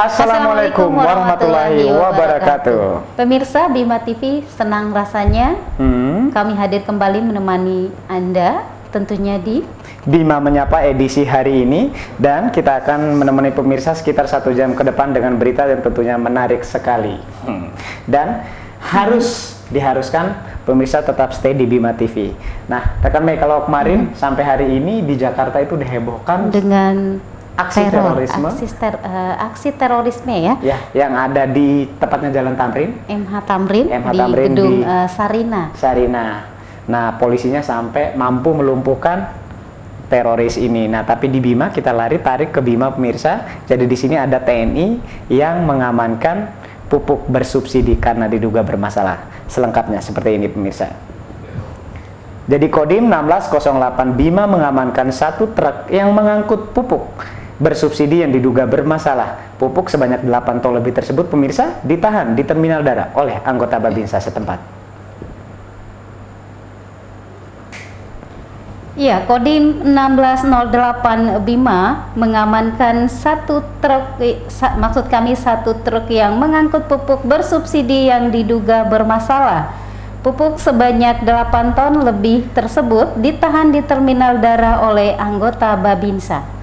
Assalamualaikum warahmatullahi wabarakatuh. Pemirsa Bima TV, senang rasanya kami hadir kembali menemani Anda tentunya di Bima Menyapa edisi hari ini, dan kita akan menemani pemirsa sekitar 1 jam ke depan dengan berita yang tentunya menarik sekali. Dan diharuskan pemirsa tetap stay di Bima TV. Nah, rekan Mei, kalau kemarin sampai hari ini di Jakarta itu dihebohkan dengan aksi terorisme, aksi terorisme ya, yang ada di tepatnya Jalan Tamrin, MH Tamrin, di Tamrin gedung di Sarina. Nah, polisinya sampai mampu melumpuhkan teroris ini. Nah, tapi di Bima kita tarik ke Bima pemirsa. Jadi di sini ada TNI yang mengamankan pupuk bersubsidi karena diduga bermasalah. Selengkapnya seperti ini pemirsa. Jadi Kodim 1608 Bima mengamankan 1 truk yang mengangkut pupuk bersubsidi yang diduga bermasalah. Pupuk sebanyak 8 ton lebih tersebut pemirsa ditahan di terminal darah oleh anggota Babinsa setempat. Ya, Kodim 1608 Bima mengamankan 1 truk yang mengangkut pupuk bersubsidi yang diduga bermasalah. Pupuk sebanyak 8 ton lebih tersebut ditahan di terminal darah oleh anggota Babinsa.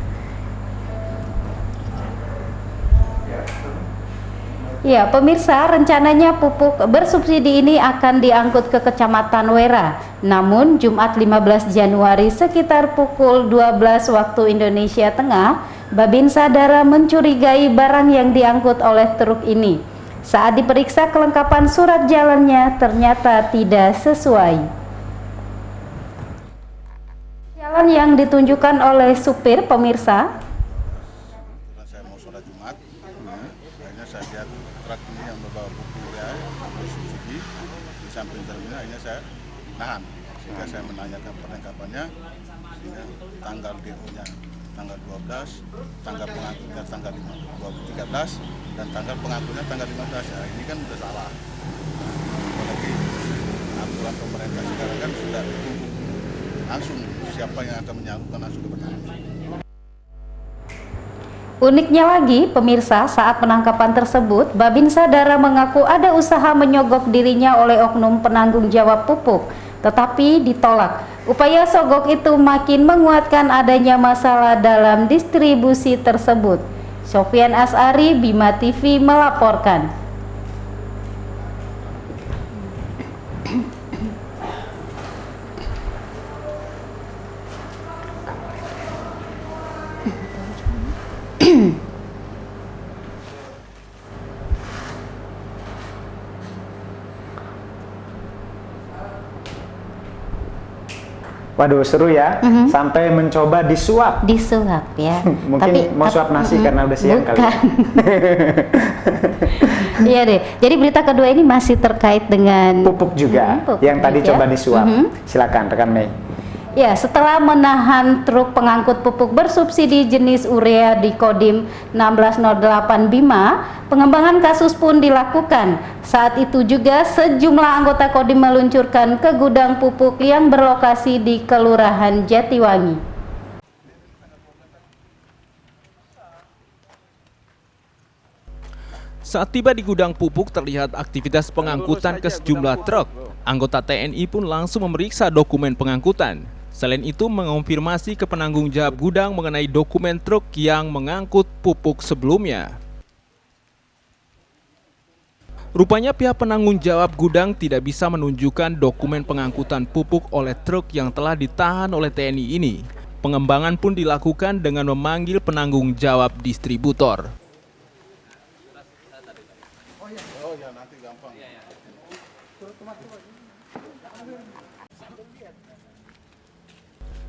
Ya, pemirsa, rencananya pupuk bersubsidi ini akan diangkut ke Kecamatan Wera. Namun, Jumat 15 Januari sekitar pukul 12 waktu Indonesia Tengah, Babinsa Dara mencurigai barang yang diangkut oleh truk ini. Saat diperiksa kelengkapan surat jalannya ternyata tidak sesuai. Jalan yang ditunjukkan oleh supir pemirsa. Saya mau sholat Jumat, akhirnya saya lihat truk ini yang membawa pupuk urea bersubsidi di samping terminal. Akhirnya saya nahan, sehingga saya menanyakan perlengkapannya, sehingga tanggal DO-nya tanggal 12, tanggal pengangkutnya tanggal 13, dan tanggal pengangkutnya tanggal 15. Ya, ini kan sudah salah. Apalagi aturan pemerintah sekarang kan sudah langsung siapa yang akan menyalurkan langsung ke petani. Uniknya lagi, pemirsa, saat penangkapan tersebut, Babinsa Dara mengaku ada usaha menyogok dirinya oleh oknum penanggung jawab pupuk, tetapi ditolak. Upaya sogok itu makin menguatkan adanya masalah dalam distribusi tersebut. Sofyan Asari, Bima TV melaporkan. Waduh, seru ya, sampai mencoba disuap. Disuap ya. Mungkin mau suap nasi karena udah siang kali. Iya deh. Jadi berita kedua ini masih terkait dengan pupuk juga, yang tadi coba disuap. Silakan rekan Mei. Ya, setelah menahan truk pengangkut pupuk bersubsidi jenis urea di Kodim 1608 Bima, pengembangan kasus pun dilakukan. Saat itu juga sejumlah anggota Kodim meluncurkan ke gudang pupuk yang berlokasi di Kelurahan Jatiwangi. Saat tiba di gudang pupuk terlihat aktivitas pengangkutan ke sejumlah truk. Anggota TNI pun langsung memeriksa dokumen pengangkutan. Selain itu mengonfirmasi ke penanggung jawab gudang mengenai dokumen truk yang mengangkut pupuk sebelumnya. Rupanya pihak penanggung jawab gudang tidak bisa menunjukkan dokumen pengangkutan pupuk oleh truk yang telah ditahan oleh TNI ini. Pengembangan pun dilakukan dengan memanggil penanggung jawab distributor.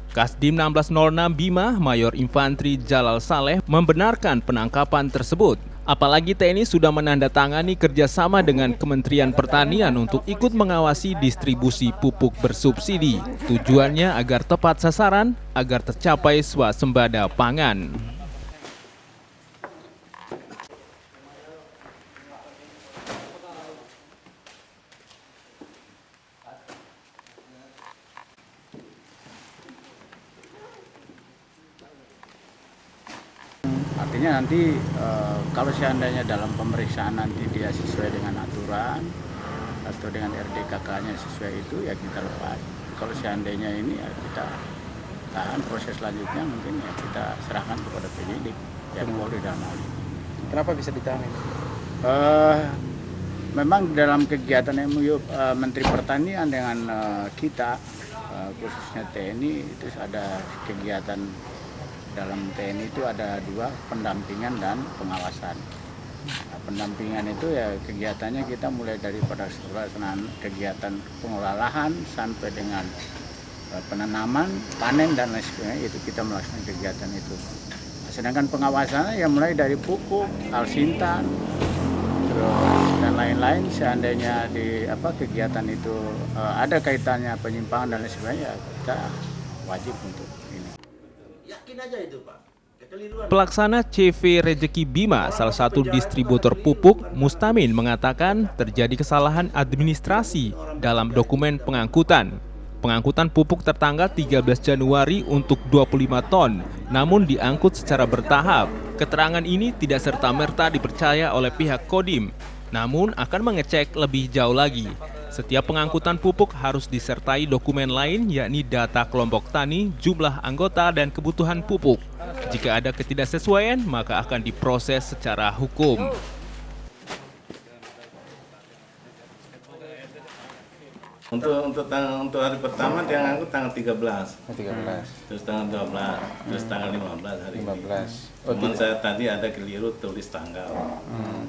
Kasdim 1606 Bima, Mayor Infantri Jalal Saleh membenarkan penangkapan tersebut. Apalagi TNI sudah menandatangani kerjasama dengan Kementerian Pertanian untuk ikut mengawasi distribusi pupuk bersubsidi. Tujuannya agar tepat sasaran, agar tercapai swasembada pangan. Artinya nanti Kalau seandainya dalam pemeriksaan nanti dia sesuai dengan aturan atau dengan RDKK-nya sesuai itu, ya kita lepas. Kalau seandainya ini ya kita tahan, proses selanjutnya mungkin ya kita serahkan kepada penyidik dan Polri dalam hal ini. Kenapa bisa ditahan? Memang dalam kegiatan MOU Menteri Pertanian dengan kita, khususnya TNI, itu ada kegiatan dalam TNI itu ada 2, pendampingan dan pengawasan. Nah, pendampingan itu ya kegiatannya kita mulai daripada kegiatan pengelolaan lahan sampai dengan penanaman, panen dan lain sebagainya, itu kita melaksanakan kegiatan itu. Nah, sedangkan pengawasannya ya mulai dari pupuk, alsintan, terus dan lain-lain. Seandainya di kegiatan itu ada kaitannya penyimpangan dan lain sebagainya, ya kita wajib untuk ini. Yakin aja itu, Pak. Pelaksana CV Rejeki Bima, salah satu distributor pupuk, Mustamin, mengatakan terjadi kesalahan administrasi dalam dokumen pengangkutan. Pengangkutan pupuk tertanggal 13 Januari untuk 25 ton, namun diangkut secara bertahap. Keterangan ini tidak serta-merta dipercaya oleh pihak Kodim, namun akan mengecek lebih jauh lagi. Setiap pengangkutan pupuk harus disertai dokumen lain, yakni data kelompok tani, jumlah anggota, dan kebutuhan pupuk. Jika ada ketidaksesuaian, maka akan diproses secara hukum. Untuk hari pertama dia ngangkut tanggal 13. Terus tanggal 12, terus tanggal 15 hari 15. Cuman saya tadi ada keliru tulis tanggal.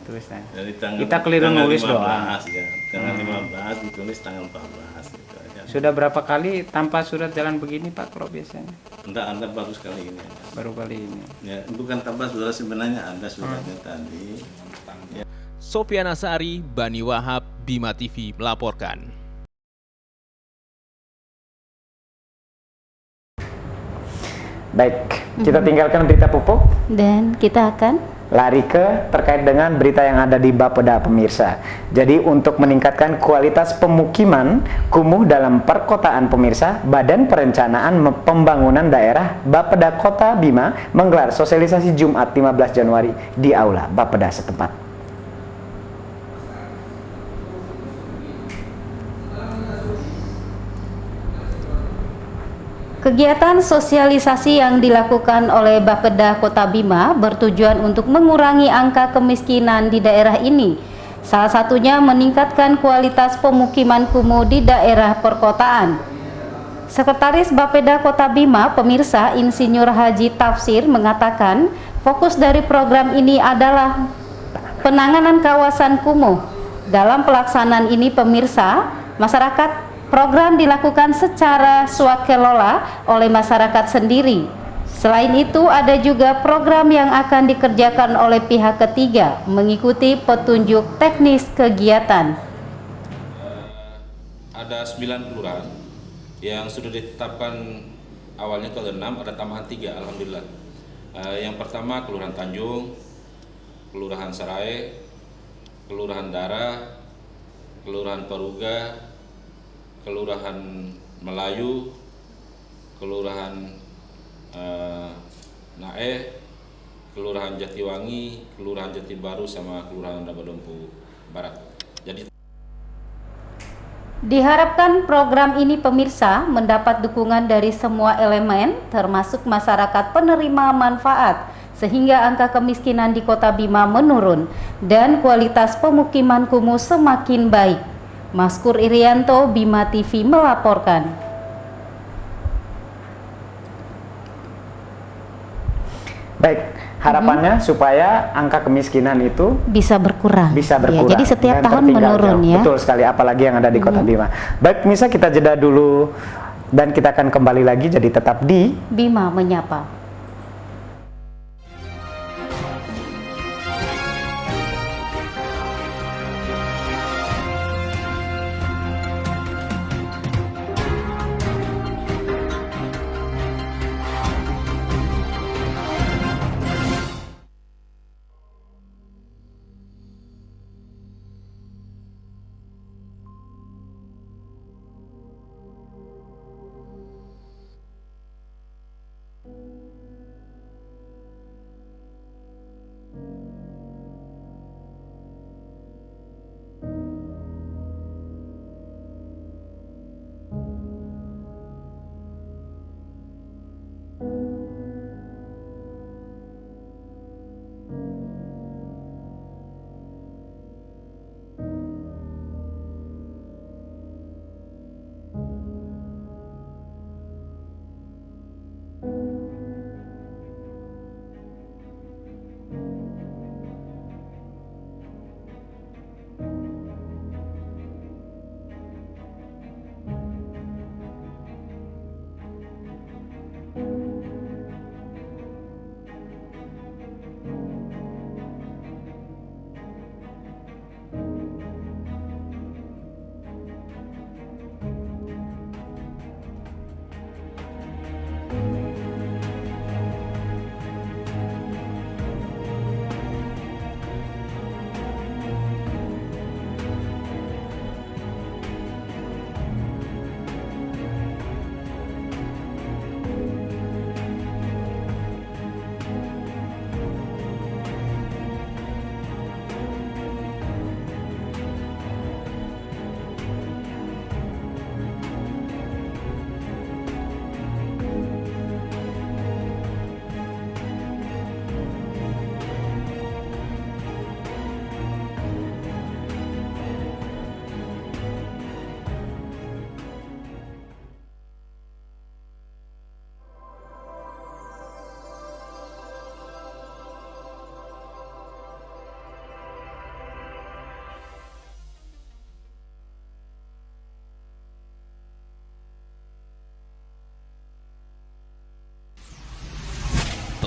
Tulisnya. Jadi tanggal, Kita keliru tanggal nulis 15, doang. Ya. Tanggal 15 ditulis tanggal 14 gitu aja. Sudah berapa kali tanpa surat jalan begini Pak kalau biasanya? Anda baru sekali ini aja. Baru kali ini. Ya, bukan tanpa surat, sebenarnya ada suratnya tadi. Ya. Sofiana Sari, Bani Wahab, Bima TV melaporkan. Baik, kita tinggalkan berita pupuk. Dan kita akan Lari ke terkait dengan berita yang ada di Bapeda pemirsa. Jadi untuk meningkatkan kualitas pemukiman kumuh dalam perkotaan pemirsa, Badan Perencanaan Pembangunan Daerah Bapeda Kota Bima menggelar sosialisasi Jumat 15 Januari di Aula Bapeda setempat. Kegiatan sosialisasi yang dilakukan oleh Bapeda Kota Bima bertujuan untuk mengurangi angka kemiskinan di daerah ini. Salah satunya meningkatkan kualitas pemukiman kumuh di daerah perkotaan. Sekretaris Bapeda Kota Bima, pemirsa, Insinyur Haji Tafsir mengatakan, fokus dari program ini adalah penanganan kawasan kumuh. Dalam pelaksanaan ini, pemirsa, masyarakat program dilakukan secara swakelola oleh masyarakat sendiri. Selain itu, ada juga program yang akan dikerjakan oleh pihak ketiga mengikuti petunjuk teknis kegiatan. Ada 9 kelurahan yang sudah ditetapkan, awalnya ke 6, ada tambahan 3, alhamdulillah. Yang pertama Kelurahan Tanjung, Kelurahan Sarai, Kelurahan Dara, Kelurahan Paruga, Kelurahan Melayu, Kelurahan Nae, Kelurahan Jatiwangi, Kelurahan Jati Baru, sama Kelurahan Dabadompu Barat. Jadi diharapkan program ini, pemirsa, mendapat dukungan dari semua elemen termasuk masyarakat penerima manfaat sehingga angka kemiskinan di Kota Bima menurun dan kualitas pemukiman kumuh semakin baik. Maskur Irianto, Bima TV melaporkan. Baik, harapannya supaya angka kemiskinan itu bisa berkurang. Ya, jadi setiap dan tahun tertinggal menurun jauh. ya. Betul sekali, apalagi yang ada di Kota Bima. Baik, pemirsa, kita jeda dulu dan kita akan kembali lagi, jadi tetap di Bima Menyapa.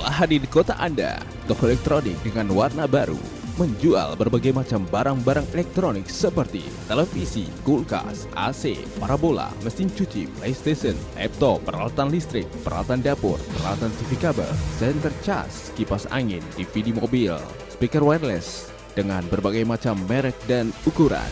telah hadir di kota Anda. Toko elektronik dengan warna baru menjual berbagai macam barang-barang elektronik seperti televisi, kulkas, AC, parabola, mesin cuci, PlayStation, laptop, peralatan listrik, peralatan dapur, peralatan TV kabel, senter cas, kipas angin, DVD mobil, speaker wireless dengan berbagai macam merek dan ukuran.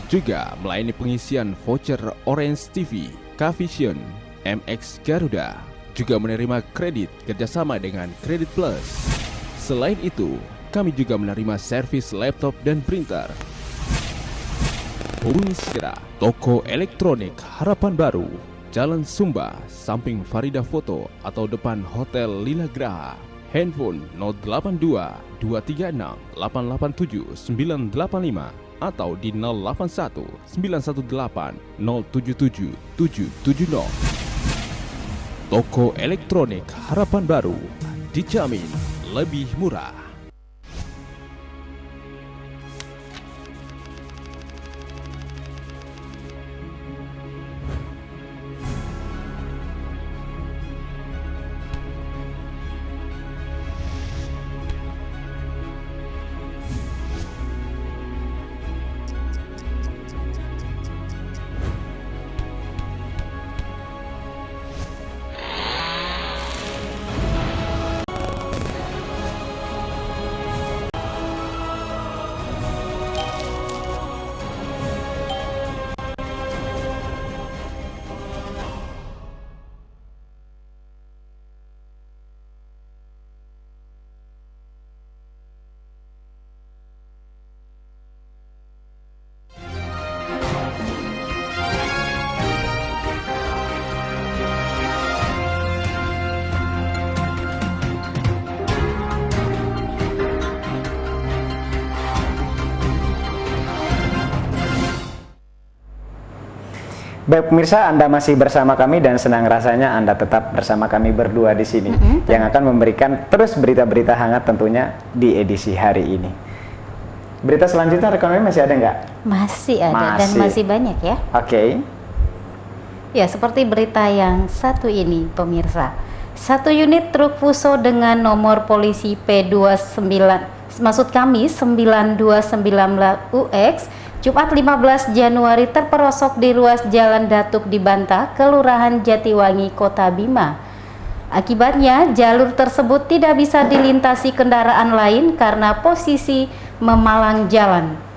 Juga melayani pengisian voucher Orange TV, Kavision, MX Garuda. Juga menerima kredit kerjasama dengan Kredit Plus. Selain itu, kami juga menerima servis laptop dan printer. Hubungi segera Toko Elektronik Harapan Baru, Jalan Sumba, samping Farida Foto atau depan Hotel Lila Graha. Handphone 082 236 887 985 atau di 081 918 077 770. Toko Elektronik Harapan Baru, dijamin lebih murah. Baik pemirsa, Anda masih bersama kami dan senang rasanya Anda tetap bersama kami berdua di sini yang akan memberikan terus berita-berita hangat tentunya di edisi hari ini. Berita selanjutnya rekan kami masih ada nggak? Masih ada dan masih banyak ya. Oke. Ya, seperti berita yang satu ini pemirsa. Satu unit truk Fuso dengan nomor polisi P29, maksud kami 9219 UX, Jumat 15 Januari terperosok di ruas Jalan Datuk di Bantah, Kelurahan Jatiwangi, Kota Bima. Akibatnya, jalur tersebut tidak bisa dilintasi kendaraan lain karena posisi memalang jalan.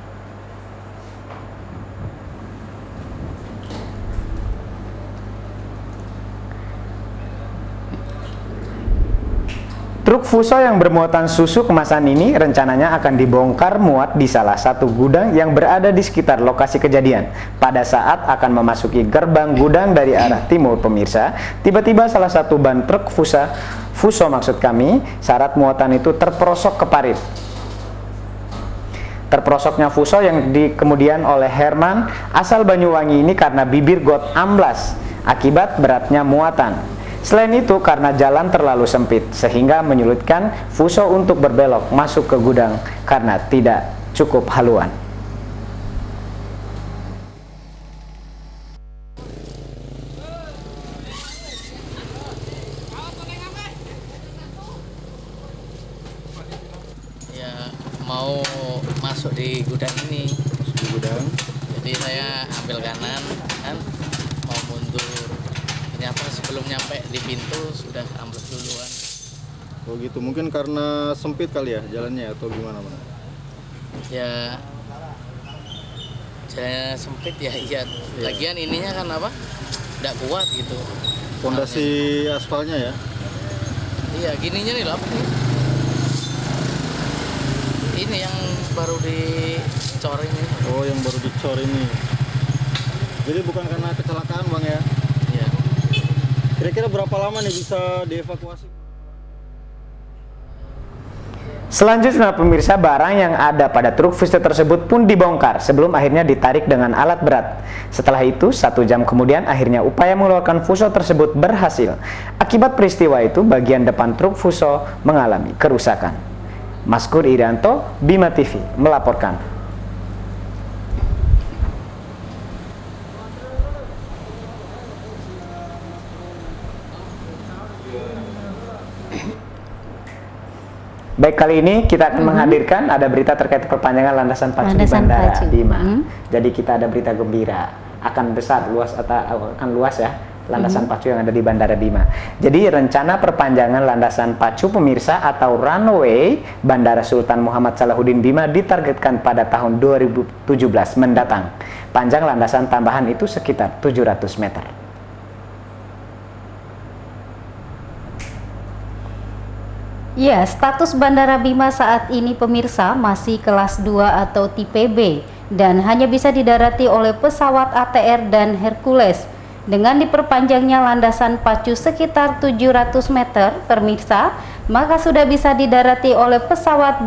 Truk Fuso yang bermuatan susu kemasan ini rencananya akan dibongkar muat di salah satu gudang yang berada di sekitar lokasi kejadian. Pada saat akan memasuki gerbang gudang dari arah timur pemirsa, tiba-tiba salah satu ban truk Fuso maksud kami, syarat muatan itu terperosok ke parit. Terperosoknya Fuso yang dikemudian oleh Herman asal Banyuwangi ini karena bibir got amblas akibat beratnya muatan. Selain itu, karena jalan terlalu sempit, sehingga menyulitkan Fuso untuk berbelok masuk ke gudang karena tidak cukup haluan. Ya, mau masuk di gudang ini. Di gudang. Jadi saya ambil kanan, kan mau mundur. Sebelum nyampe di pintu sudah ambles duluan. Oh gitu, mungkin karena sempit kali ya jalannya atau gimana Bang? Ya jalannya sempit ya, iya. Lagian ininya kan apa? Nggak kuat gitu. Fondasi aspalnya ya? Iya, gininya nih lah. Ini yang baru dicor ini. Oh, yang baru dicor ini. Jadi bukan karena kecelakaan Bang ya? Iya. Kira-kira berapa lama nih bisa dievakuasi? Selanjutnya pemirsa, barang yang ada pada truk Fuso tersebut pun dibongkar sebelum akhirnya ditarik dengan alat berat. Setelah itu, 1 jam kemudian akhirnya upaya mengeluarkan Fuso tersebut berhasil. Akibat peristiwa itu, bagian depan truk Fuso mengalami kerusakan. Maskur Irianto, Bima TV melaporkan. Baik, kali ini kita akan menghadirkan ada berita terkait perpanjangan landasan pacu di Landasan Bandara pacu. Bima. Jadi kita ada berita gembira, akan besar, luas atau akan luas ya landasan pacu yang ada di Bandara Bima. Jadi rencana perpanjangan landasan pacu pemirsa atau runway Bandara Sultan Muhammad Salahuddin Bima ditargetkan pada tahun 2017 mendatang. Panjang landasan tambahan itu sekitar 700 meter. Ya, status Bandara Bima saat ini pemirsa masih kelas 2 atau tipe B dan hanya bisa didarati oleh pesawat ATR dan Hercules. Dengan diperpanjangnya landasan pacu sekitar 700 meter pemirsa, maka sudah bisa didarati oleh pesawat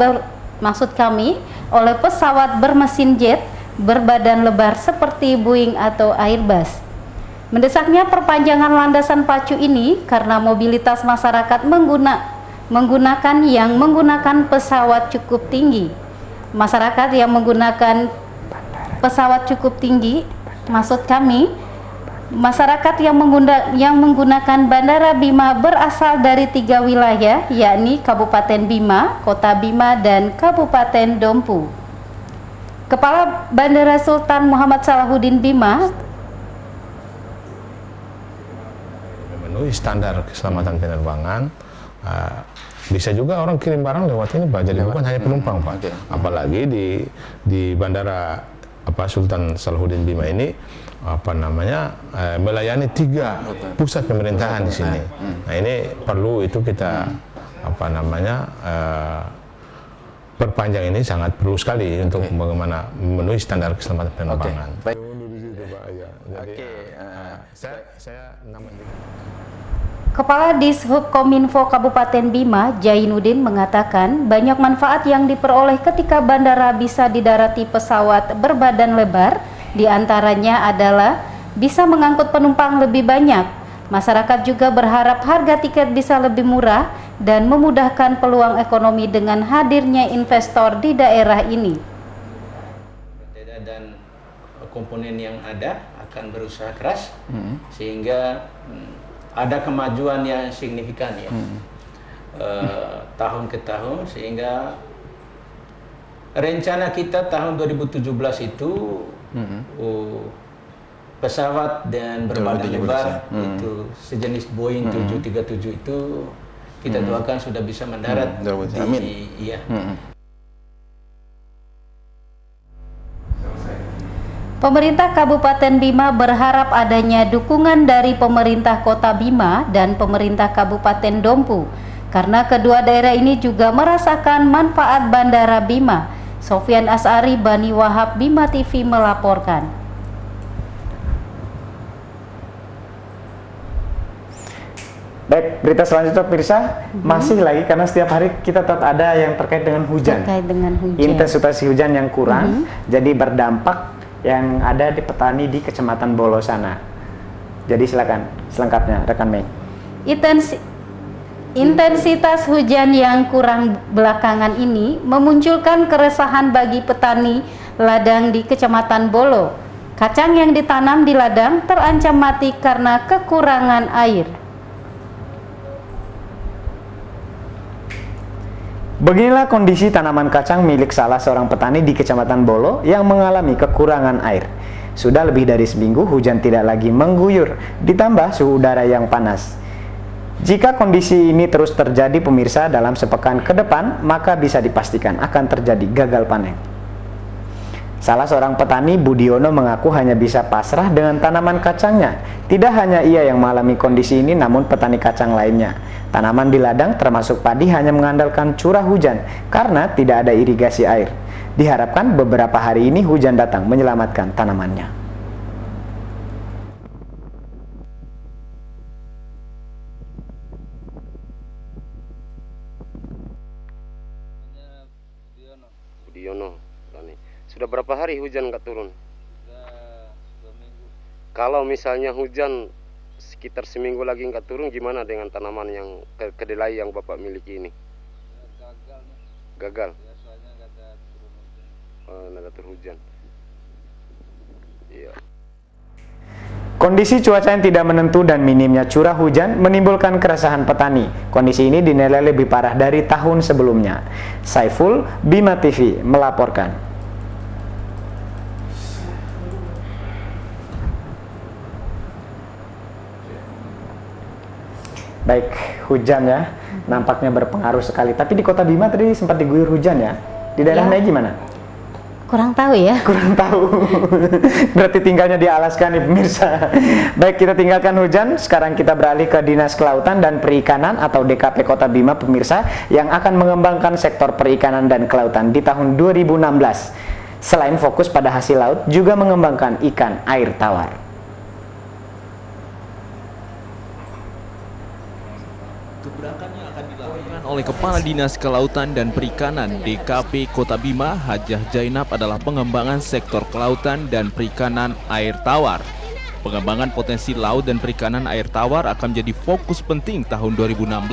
oleh pesawat bermesin jet berbadan lebar seperti Boeing atau Airbus. Mendesaknya perpanjangan landasan pacu ini karena mobilitas masyarakat menggunakan pesawat cukup tinggi. Masyarakat yang menggunakan pesawat cukup tinggi, maksud kami masyarakat yang menggunakan Bandara Bima berasal dari 3 wilayah, yakni Kabupaten Bima, Kota Bima, dan Kabupaten Dompu. Kepala Bandara Sultan Muhammad Salahuddin Bima memenuhi standar keselamatan penerbangan. Bisa juga orang kirim barang lewat ini, Pak. Jadi bukan hanya penumpang, Pak. Apalagi di Bandara Sultan Salahuddin Bima ini melayani 3 pusat pemerintahan di sini. Nah, ini perlu itu kita perpanjang ini sangat perlu sekali untuk bagaimana memenuhi standar keselamatan penerbangan. Baik. Kepala Dishub Kominfo Kabupaten Bima, Jainuddin mengatakan banyak manfaat yang diperoleh ketika bandara bisa didarati pesawat berbadan lebar, diantaranya adalah bisa mengangkut penumpang lebih banyak. Masyarakat juga berharap harga tiket bisa lebih murah dan memudahkan peluang ekonomi dengan hadirnya investor di daerah ini. Dan komponen yang ada akan berusaha keras sehingga ada kemajuan yang signifikan ya tahun ke tahun, sehingga rencana kita tahun 2017 itu pesawat dan berbadan lebar itu sejenis Boeing 737 itu kita doakan sudah bisa mendarat di Pemerintah Kabupaten Bima berharap adanya dukungan dari pemerintah Kota Bima dan pemerintah Kabupaten Dompu karena kedua daerah ini juga merasakan manfaat Bandara Bima. Sofyan Asari, Bani Wahab, Bima TV melaporkan. Baik, berita selanjutnya pemirsa masih lagi karena setiap hari kita tetap ada yang terkait dengan hujan. Intensitas hujan yang kurang, jadi berdampak yang ada di petani di Kecamatan Bolo sana. Jadi silakan selengkapnya rekan Mei. Intensitas hujan yang kurang belakangan ini memunculkan keresahan bagi petani ladang di Kecamatan Bolo. Kacang yang ditanam di ladang terancam mati karena kekurangan air. Beginilah kondisi tanaman kacang milik salah seorang petani di Kecamatan Bolo yang mengalami kekurangan air. Sudah lebih dari seminggu hujan tidak lagi mengguyur, ditambah suhu udara yang panas. Jika kondisi ini terus terjadi pemirsa dalam sepekan ke depan, maka bisa dipastikan akan terjadi gagal panen. Salah seorang petani, Budiono, mengaku hanya bisa pasrah dengan tanaman kacangnya. Tidak hanya ia yang mengalami kondisi ini, namun petani kacang lainnya. Tanaman di ladang termasuk padi hanya mengandalkan curah hujan karena tidak ada irigasi air. Diharapkan beberapa hari ini hujan datang menyelamatkan tanamannya. Budiono, sudah berapa hari hujan nggak turun? Sudah 2 minggu. Kalau misalnya hujan sekitar seminggu lagi nggak turun, gimana dengan tanaman yang kedelai yang Bapak miliki ini? Gagal. Gagal? Biasanya nggak ada turun hujan. Nggak ada turun hujan. Iya. Kondisi cuaca yang tidak menentu dan minimnya curah hujan menimbulkan keresahan petani. Kondisi ini dinilai lebih parah dari tahun sebelumnya. Saiful, Bima TV melaporkan. Baik, hujan ya, nampaknya berpengaruh sekali. Tapi di kota Bima tadi sempat diguyur hujan ya. Di daerah Anda gimana? Kurang tahu ya. Kurang tahu. Berarti tinggalnya di Alaska nih pemirsa. Baik, kita tinggalkan hujan. Sekarang kita beralih ke Dinas Kelautan dan Perikanan atau DKP Kota Bima pemirsa, yang akan mengembangkan sektor perikanan dan kelautan di tahun 2016. Selain fokus pada hasil laut, juga mengembangkan ikan air tawar. Keberangkatannya akan dilakukan oleh Kepala Dinas Kelautan dan Perikanan DKP Kota Bima, Hajah Jainab, adalah pengembangan sektor kelautan dan perikanan air tawar. Pengembangan potensi laut dan perikanan air tawar akan menjadi fokus penting tahun 2016.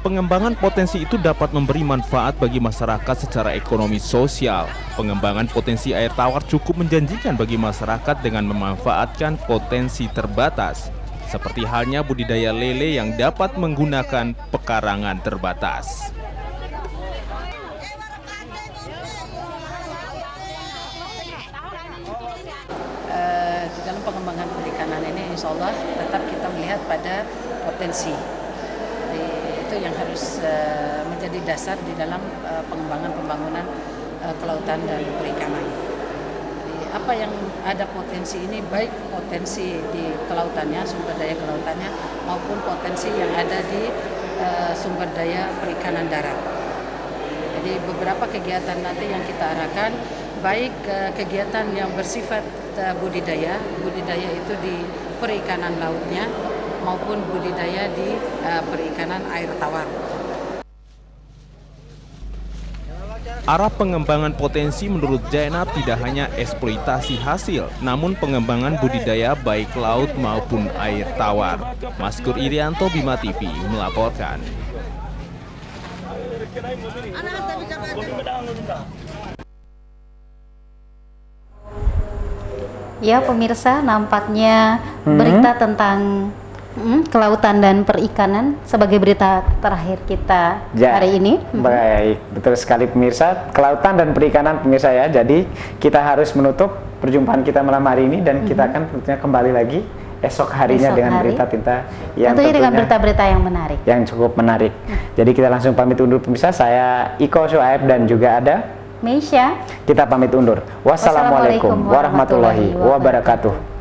Pengembangan potensi itu dapat memberi manfaat bagi masyarakat secara ekonomi sosial. Pengembangan potensi air tawar cukup menjanjikan bagi masyarakat dengan memanfaatkan potensi terbatas, seperti halnya budidaya lele yang dapat menggunakan pekarangan terbatas. Di dalam pengembangan perikanan ini insya Allah tetap kita melihat pada potensi. Itu yang harus menjadi dasar di dalam pengembangan pembangunan kelautan dan perikanan. Apa yang ada potensi ini, baik potensi di kelautannya, sumber daya kelautannya, maupun potensi yang ada di sumber daya perikanan darat. Jadi beberapa kegiatan nanti yang kita arahkan, baik kegiatan yang bersifat budidaya itu di perikanan lautnya, maupun budidaya di perikanan air tawar. Arah pengembangan potensi menurut Jainab tidak hanya eksploitasi hasil, namun pengembangan budidaya baik laut maupun air tawar. Maskur Irianto, Bima TV melaporkan. Ya pemirsa, nampaknya berita tentang kelautan dan perikanan sebagai berita terakhir kita hari ini. Baik, betul sekali pemirsa. Kelautan dan perikanan pemirsa ya. Jadi kita harus menutup perjumpaan kita malam hari ini dan kita akan tentunya kembali lagi esok harinya dengan berita-berita yang tentunya dengan berita-berita yang menarik. Yang cukup menarik. Jadi kita langsung pamit undur pemirsa. Saya Iko Syuaib dan juga ada Meisha. Kita pamit undur. Wassalamualaikum warahmatullahi wabarakatuh.